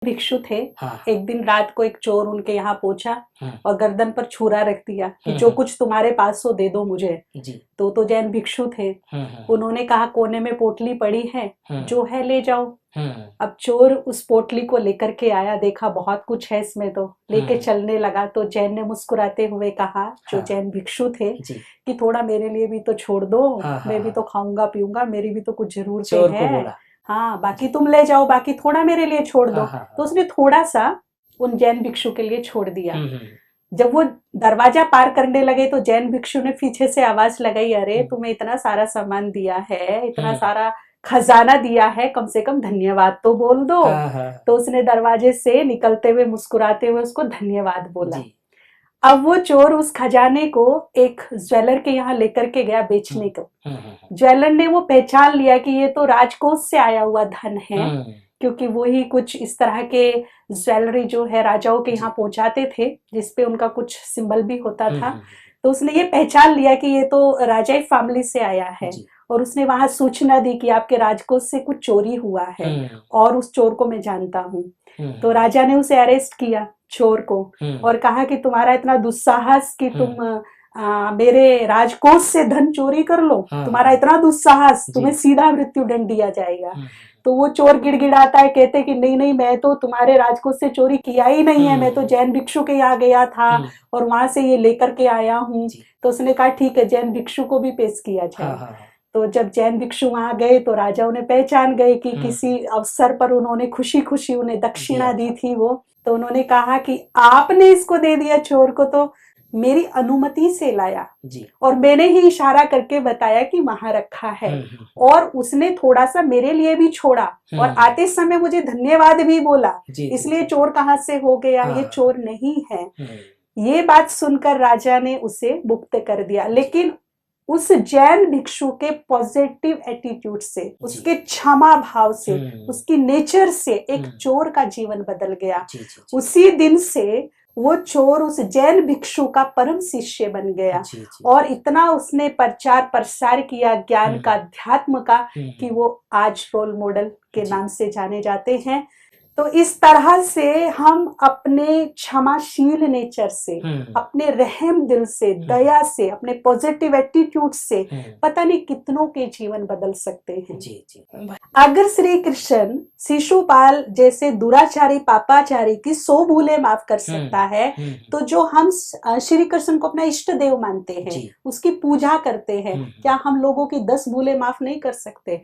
भिक्षु थे। हाँ। एक दिन रात को एक चोर उनके यहाँ पहुंचा और गर्दन पर छुरा रख दिया कि जो हम्म, कुछ तुम्हारे पास हो दे दो मुझे। जी। तो जैन भिक्षु थे। उन्होंने कहा कोने में पोटली पड़ी है, जो है ले जाओ। अब चोर उस पोटली को लेकर के आया, देखा बहुत कुछ है इसमें, तो लेके चलने लगा। तो जैन ने मुस्कुराते हुए कहा, जो हाँ। जैन भिक्षु थे, जी। कि थोड़ा मेरे लिए भी तो छोड़ दो। हाँ, मैं भी हाँ, तो खाऊंगा पीऊंगा, मेरी भी तो कुछ जरूरतें चोर को हैं। बोला। हाँ, बाकी तुम ले जाओ, बाकी थोड़ा मेरे लिए छोड़ दो। हाँ, हाँ, तो हाँ। उसने थोड़ा सा उन जैन भिक्षु के लिए छोड़ दिया। हम्म, जब वो दरवाजा पार करने लगे तो जैन भिक्षु ने पीछे से आवाज लगाई, अरे तुम्हें इतना सारा सामान दिया है, इतना सारा खजाना दिया है, कम से कम धन्यवाद तो बोल दो। हाँ, हाँ। तो उसने दरवाजे से निकलते हुए मुस्कुराते हुए उसको धन्यवाद बोला। जी। अब वो चोर उस खजाने को एक ज्वेलर के यहाँ लेकर के गया बेचने को। ज्वेलर ने वो पहचान लिया कि ये तो राजकोष से आया हुआ धन है, क्योंकि वो ही कुछ इस तरह के ज्वेलरी जो है राजाओं के यहाँ पहुंचाते थे, जिसपे उनका कुछ सिंबल भी होता था। तो उसने ये पहचान लिया कि ये तो राजाई फैमिली से आया है, और उसने वहां सूचना दी कि आपके राजकोष से कुछ चोरी हुआ है और उस चोर को मैं जानता हूँ। तो राजा ने उसे अरेस्ट किया, चोर को, और कहा कि तुम्हारा इतना दुस्साहस कि तुम मेरे राजकोष से धन चोरी कर लो, तुम्हारा इतना दुस्साहस, तुम्हें सीधा मृत्यु दंड दिया जाएगा। तो वो चोर गिड़गिड़ाता है, कहते कि नहीं नहीं, मैं तो तुम्हारे राजकोष से चोरी किया ही नहीं है, मैं तो जैन भिक्षु के यहाँ गया था और वहां से ये लेकर के आया हूँ। तो उसने कहा ठीक है, जैन भिक्षु को भी पेश किया जाए। तो जब जैन भिक्षु वहां गए तो राजा उन्हें पहचान गए कि किसी अवसर पर उन्होंने खुशी खुशी उन्हें दक्षिणा दी थी वो। तो उन्होंने कहा कि आपने इसको दे दिया चोर को तो मेरी अनुमति से लाया, और मैंने ही इशारा करके बताया कि वहां रखा है, और उसने थोड़ा सा मेरे लिए भी छोड़ा और आते समय मुझे धन्यवाद भी बोला, इसलिए चोर कहाँ से हो गया, ये चोर नहीं है। ये बात सुनकर राजा ने उसे मुक्त कर दिया। लेकिन उस जैन भिक्षु के पॉजिटिव एटीट्यूड से, उसके क्षमा भाव से, उसकी नेचर से एक चोर का जीवन बदल गया। उसी दिन से वो चोर उस जैन भिक्षु का परम शिष्य बन गया, और इतना उसने प्रचार प्रसार किया ज्ञान का, अध्यात्म का, कि वो आज रोल मॉडल के नाम से जाने जाते हैं। तो इस तरह से हम अपने क्षमाशील नेचर से, अपने रहम दिल से, दया से, अपने पॉजिटिव एटीट्यूड से पता नहीं कितनों के जीवन बदल सकते हैं। अगर श्री कृष्ण शिशुपाल जैसे दुराचारी पापाचारी की 100 भूलें माफ कर सकता है, तो जो हम श्री कृष्ण को अपना इष्ट देव मानते हैं, उसकी पूजा करते हैं, क्या हम लोगों की 10 भूलें माफ नहीं कर सकते?